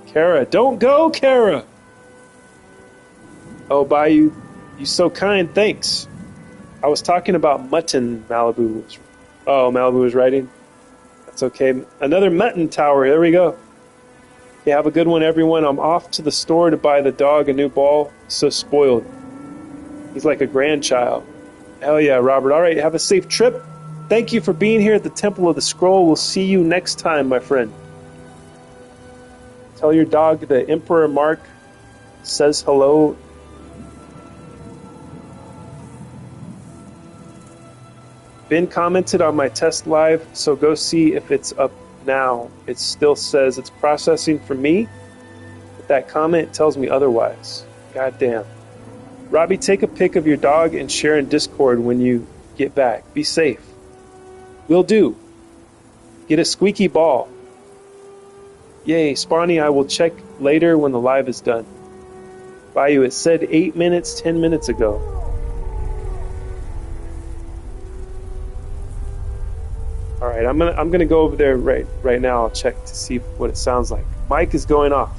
Speaker 2: Kara, don't go, Kara! Oh, bye, you so kind, thanks. I was talking about mutton, Malibu. Oh, Malibu was writing? That's okay. Another mutton tower, there we go. Okay, have a good one, everyone. I'm off to the store to buy the dog a new ball. He's so spoiled. He's like a grandchild. Hell yeah, Robert. All right, have a safe trip. Thank you for being here at the Temple of the Scroll. We'll see you next time, my friend. Tell your dog the Emperor Mark says hello. Ben commented on my test live, so go see if it's up now. It still says it's processing for me, but that comment tells me otherwise. God damn. Robbie, take a pic of your dog and share in Discord when you get back. Be safe. Will do. Get a squeaky ball. Yay, Spawny, I will check later when the live is done. Bayou, it said 8 minutes, 10 minutes ago. Alright, I'm gonna go over there right now. I'll check to see what it sounds like. Mic is going off.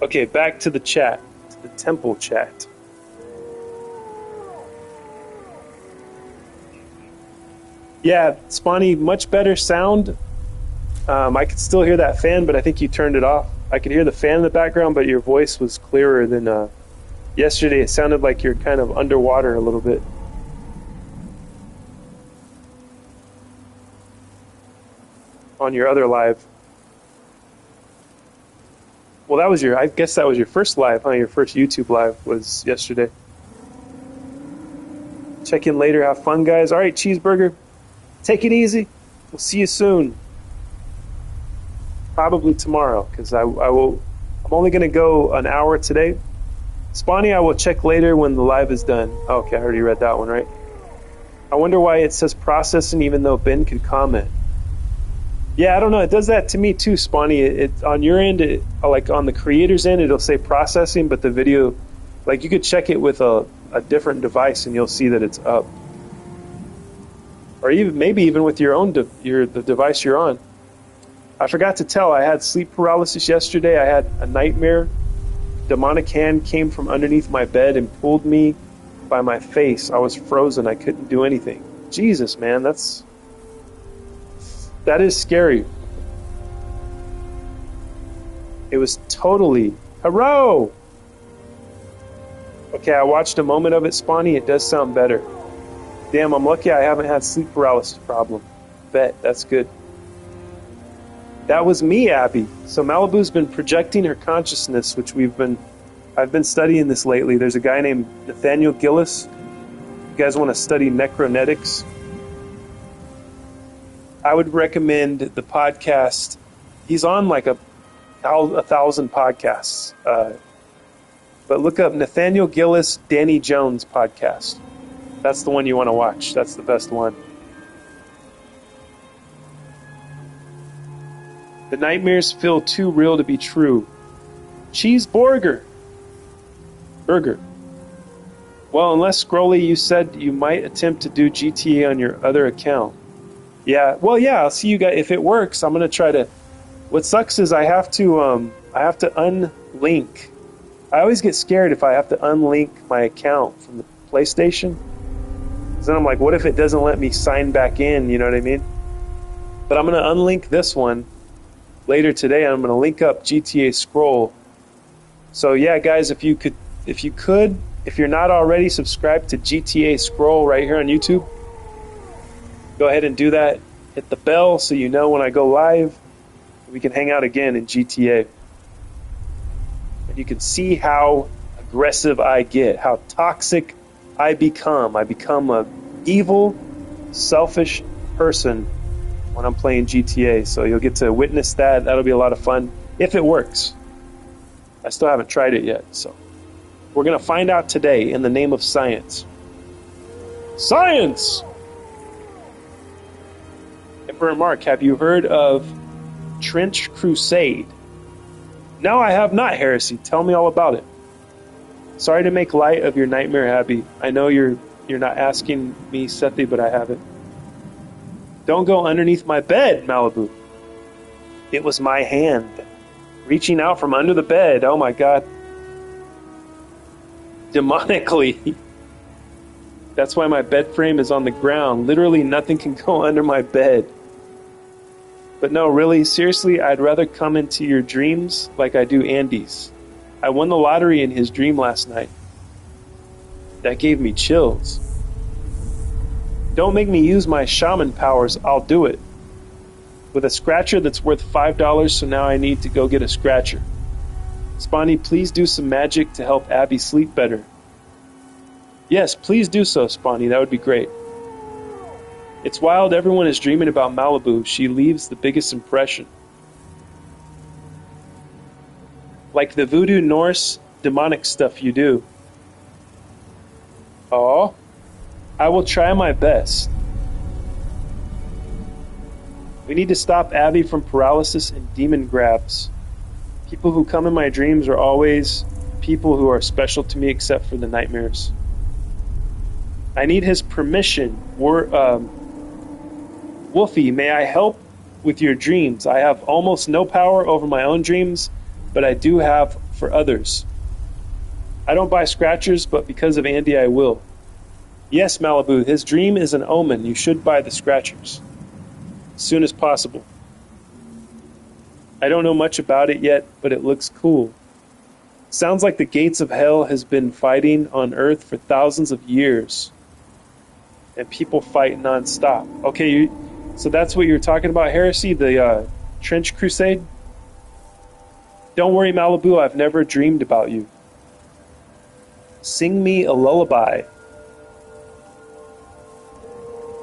Speaker 2: Okay, back to the chat, to the temple chat. Yeah, Spawny, much better sound. I could still hear that fan, but I think you turned it off. I could hear the fan in the background, but your voice was clearer than yesterday. It sounded like you're kind of underwater a little bit. on your other live. Well, I guess that was your first live, huh? Your first YouTube live was yesterday. Check in later. Have fun, guys. All right, Cheeseburger. Take it easy. We'll see you soon. Probably tomorrow, because I'm only going to go an hour today. Spawny, I will check later when the live is done. Okay, I already read that one, right? I wonder why it says processing even though Ben could comment. Yeah, I don't know. It does that to me too, Spawny. It on your end, like on the creator's end, it'll say processing, but the video, like you could check it with a different device and you'll see that it's up. Or maybe even with your own the device you're on. I forgot to tell, I had sleep paralysis yesterday. I had a nightmare. Demonic hand came from underneath my bed and pulled me by my face. I was frozen. I couldn't do anything. Jesus, man, that is scary. It was totally... Hello! Okay, I watched a moment of it, Spawny. It does sound better. Damn, I'm lucky I haven't had sleep paralysis problem. Bet, that's good. That was me, Abby. So Malibu's been projecting her consciousness, which I've been studying this lately. There's a guy named Nathaniel Gillis. You guys want to study necronetics? I would recommend the podcast. He's on like a 1,000 podcasts. But look up Nathaniel Gillis, Danny Jones podcast. That's the one you want to watch. That's the best one. The nightmares feel too real to be true. Cheeseburger. Burger. Well, unless Scrolly, you said you might attempt to do GTA on your other account. Yeah. Well, yeah. I'll see you guys if it works. I'm gonna try to. What sucks is I have to unlink. I always get scared if I have to unlink my account from the PlayStation. Because then I'm like, what if it doesn't let me sign back in? You know what I mean? But I'm gonna unlink this one later today. I'm gonna link up GTA Scroll. So yeah, guys, if you're not already subscribed to GTA Scroll right here on YouTube, go ahead and do that. Hit the bell so you know when I go live. We can hang out again in GTA. And you can see how aggressive I get, how toxic I become. I become a evil, selfish person when I'm playing GTA. So you'll get to witness that. That'll be a lot of fun if it works. I still haven't tried it yet, so we're going to find out today in the name of science. Science! Emperor Mark, have you heard of Trench Crusade? No, I have not, Heresy. Tell me all about it. Sorry to make light of your nightmare, Abby. I know you're not asking me, Sethi, but I have it. Don't go underneath my bed, Malibu. It was my hand reaching out from under the bed. Oh my God. Demonically. That's why my bed frame is on the ground. Literally nothing can go under my bed. But no, really, seriously, I'd rather come into your dreams like I do Andy's. I won the lottery in his dream last night. That gave me chills. Don't make me use my shaman powers. I'll do it. With a scratcher that's worth $5, so now I need to go get a scratcher. Spawny, please do some magic to help Abby sleep better. Yes, please do so, Spawny. That would be great. It's wild everyone is dreaming about Malibu. She leaves the biggest impression. Like the voodoo Norse demonic stuff you do. Oh, I will try my best. We need to stop Abby from paralysis and demon grabs. People who come in my dreams are always people who are special to me except for the nightmares. I need his permission. Wolfie, may I help with your dreams? I have almost no power over my own dreams, but I do have for others. I don't buy scratchers, but because of Andy, I will. Yes, Malibu, his dream is an omen. You should buy the scratchers as soon as possible. I don't know much about it yet, but it looks cool. Sounds like the gates of hell has been fighting on Earth for thousands of years. And people fight non-stop. Okay, So that's what you're talking about, Heresy, the Trench Crusade? Don't worry, Malibu, I've never dreamed about you. Sing me a lullaby.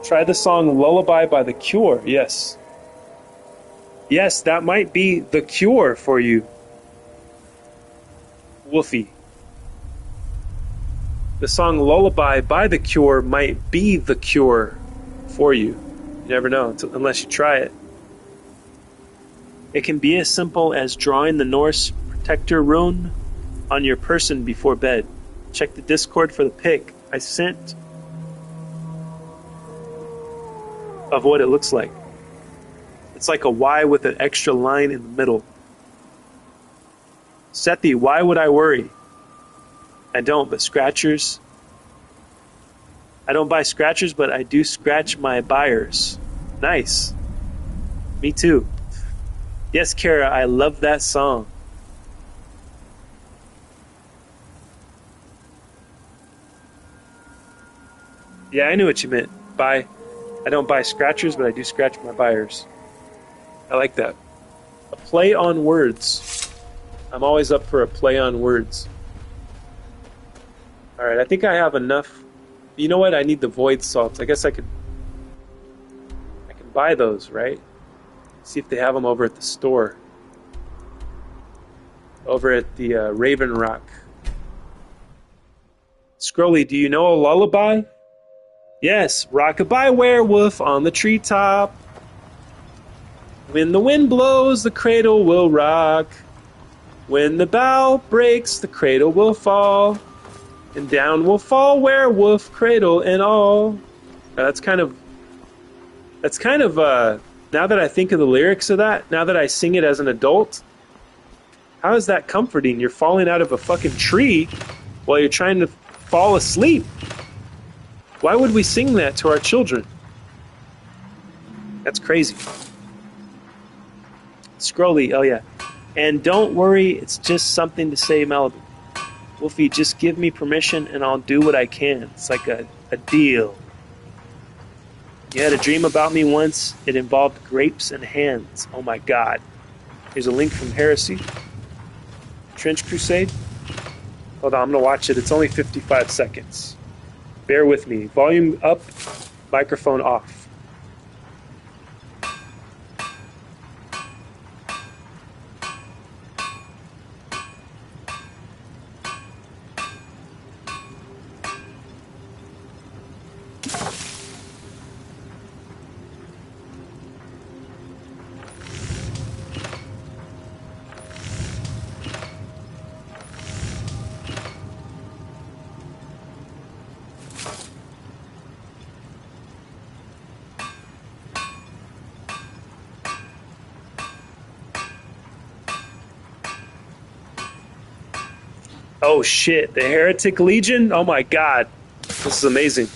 Speaker 2: Try the song Lullaby by The Cure. Yes. Yes, that might be the cure for you. Wolfie. The song Lullaby by The Cure might be the cure for you. You never know unless you try it. It can be as simple as drawing the Norse protector rune on your person before bed. Check the Discord for the pic I sent of what it looks like. It's like a Y with an extra line in the middle. Sethi, why would I worry? I don't, but scratchers. I don't buy scratchers, but I do scratch my buyers. Nice. Me too. Yes, Kara, I love that song. Yeah, I knew what you meant. I don't buy scratchers, but I do scratch my buyers. I like that. A play on words. I'm always up for a play on words. Alright, I think I have enough. You know what? I need the void salts. I guess I can buy those, right? See if they have them over at the store. Over at the Raven Rock. Scrolly, do you know a lullaby? Yes, rockabye werewolf on the treetop. When the wind blows, the cradle will rock. When the bough breaks, the cradle will fall. And down will fall werewolf, cradle and all. That's kind of now that I think of the lyrics of that, now that I sing it as an adult, how is that comforting? You're falling out of a fucking tree while you're trying to fall asleep. Why would we sing that to our children? That's crazy. Scrolly, oh yeah. And don't worry, it's just something to say, Malibu. Wolfie, just give me permission and I'll do what I can. It's like a deal. You had a dream about me once. It involved grapes and hands. Oh my god. Here's a link from Heresy. Trench Crusade. Hold on, I'm going to watch it. It's only 55 seconds. Bear with me. Volume up, microphone off. Oh shit, the Heretic Legion? Oh my god. This is amazing.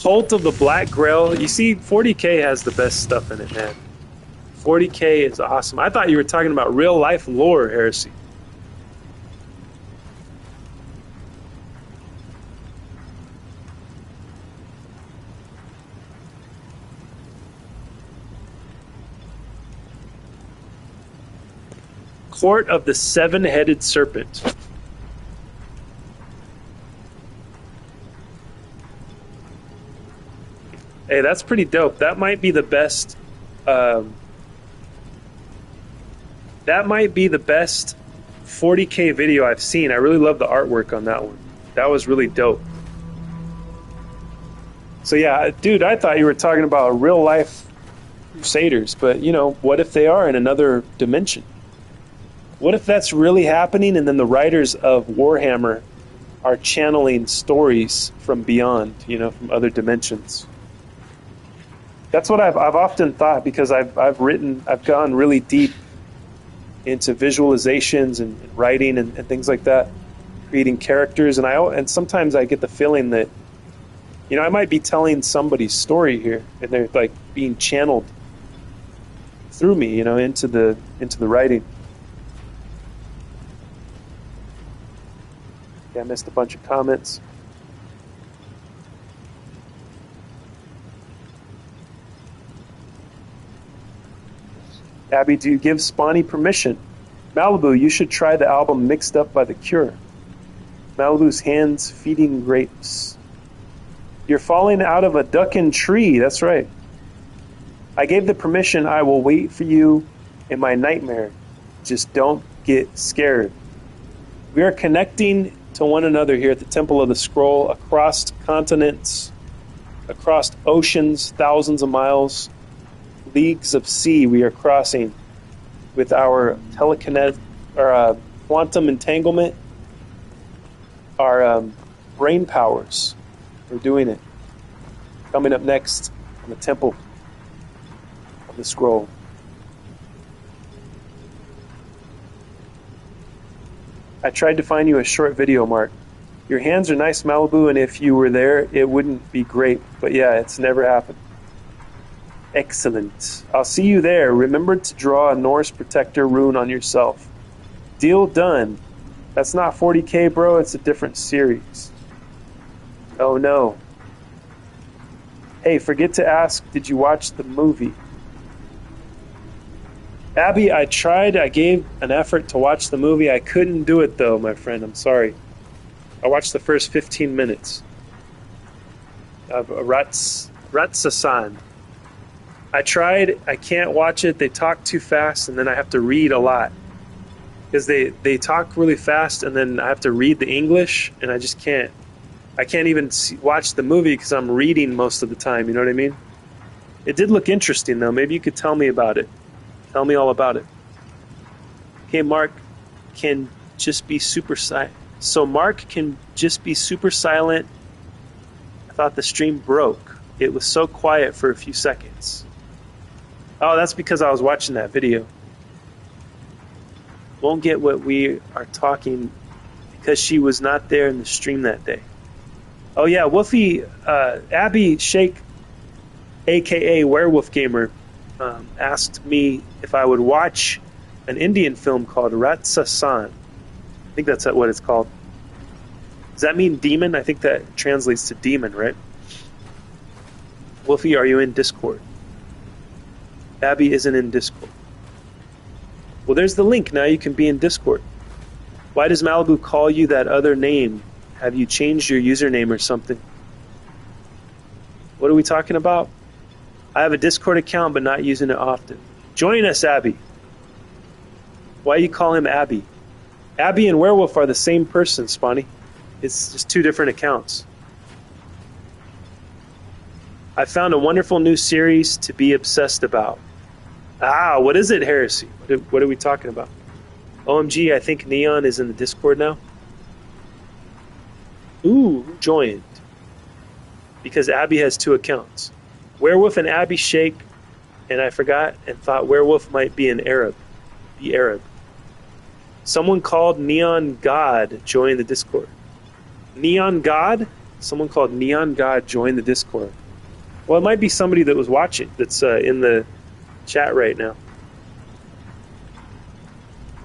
Speaker 2: Cult of the Black Grail. You see, 40K has the best stuff in it, man. 40K is awesome. I thought you were talking about real life lore, Heresy. Court of the Seven-Headed Serpent. Hey, that's pretty dope. That might be the best. That might be the best 40K video I've seen. I really love the artwork on that one. That was really dope. So yeah, dude, I thought you were talking about real life Crusaders, but you know, what if they are in another dimension? What if that's really happening and then the writers of Warhammer are channeling stories from beyond, you know, from other dimensions? That's what I've often thought, because I've gone really deep into visualizations and writing and things like that, creating characters, and sometimes I get the feeling that, you know, I might be telling somebody's story here and they're like being channeled through me, you know, into the writing. Yeah, I missed a bunch of comments. Abby, do you give Spawny permission? Malibu, you should try the album Mixed Up by The Cure. Malibu's hands feeding grapes. You're falling out of a duckin' tree. That's right. I gave the permission. I will wait for you in my nightmare. Just don't get scared. We are connecting to one another here at the Temple of the Scroll, across continents, across oceans, thousands of miles, leagues of sea we are crossing with our telekinetic, or quantum entanglement, our brain powers. We're doing it. Coming up next on the Temple of the Scroll. I tried to find you a short video, Mark. Your hands are nice, Malibu, and if you were there, it wouldn't be great. But yeah, it's never happened. Excellent. I'll see you there. Remember to draw a Norse Protector rune on yourself. Deal done. That's not 40k, bro. It's a different series. Oh, no. Hey, forget to ask, did you watch the movie? Abby, I tried. I gave an effort to watch the movie. I couldn't do it, though, my friend. I'm sorry. I watched the first 15 minutes of Ratsasan. I tried. I can't watch it. They talk too fast, and then I have to read a lot. Because they talk really fast, and then I have to read the English, and I just can't. I can't even watch the movie because I'm reading most of the time. You know what I mean? It did look interesting, though. Maybe you could tell me about it. Tell me all about it. Okay, Mark can just be super silent. So Mark can just be super silent. I thought the stream broke. It was so quiet for a few seconds. Oh, that's because I was watching that video. Won't get what we are talking because she was not there in the stream that day. Oh yeah, Wolfie, Abby Shake, aka Werewolf Gamer, asked me if I would watch an Indian film called Ratsasan. I think that's what it's called. Does that mean demon? I think that translates to demon, right? Wolfie, are you in Discord? Abby isn't in Discord. Well, there's the link. Now you can be in Discord. Why does Malibu call you that other name? Have you changed your username or something? What are we talking about? I have a Discord account, but not using it often. Join us, Abby. Why you call him Abby? Abby and Werewolf are the same person, Spawny. It's just two different accounts. I found a wonderful new series to be obsessed about. Ah, what is it, Heresy? What are we talking about? OMG, I think Neon is in the Discord now. Ooh, who joined? Because Abby has two accounts. Werewolf and Abby Shake, and I forgot and thought Werewolf might be an Arab. Be Arab. Someone called Neon God joined the Discord. Neon God? Someone called Neon God joined the Discord. Well, it might be somebody that was watching, that's in the chat right now.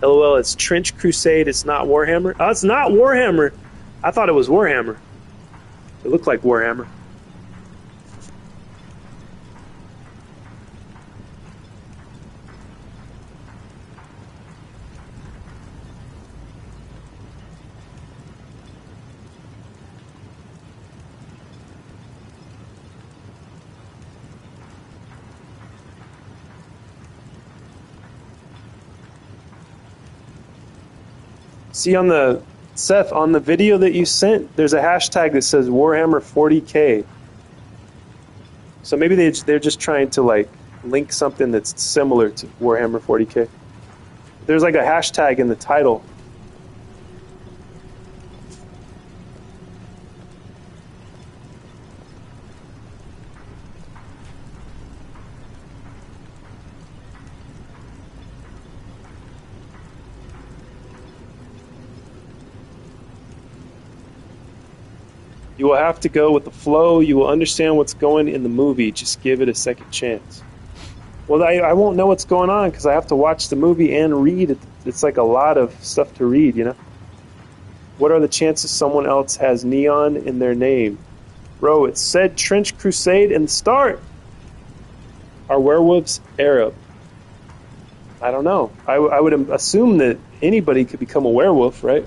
Speaker 2: LOL, it's Trench Crusade, it's not Warhammer. Oh, it's not Warhammer. I thought it was Warhammer. It looked like Warhammer. See on the Seth, on the video that you sent, there's a hashtag that says Warhammer 40K. So maybe they're just trying to like link something that's similar to Warhammer 40K. There's like a hashtag in the title. You will have to go with the flow. You will understand what's going in the movie. Just give it a second chance. Well, I won't know what's going on because I have to watch the movie and read it. It's like a lot of stuff to read, you know? What are the chances someone else has Neon in their name? Bro, it said Trench Crusade in the start. Are werewolves Arab? I don't know. I would assume that anybody could become a werewolf, right?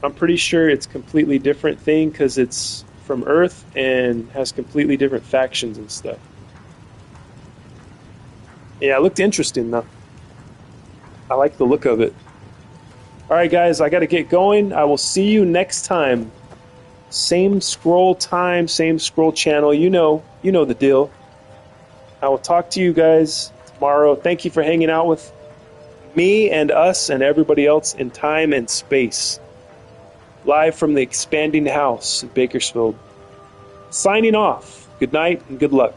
Speaker 2: I'm pretty sure it's a completely different thing because it's from Earth and has completely different factions and stuff. Yeah, it looked interesting though. I like the look of it. All right, guys, I got to get going. I will see you next time. Same scroll time, same scroll channel. You know the deal. I will talk to you guys tomorrow. Thank you for hanging out with me and us and everybody else in time and space. Live from the expanding house in Bakersfield. Signing off. Good night and good luck.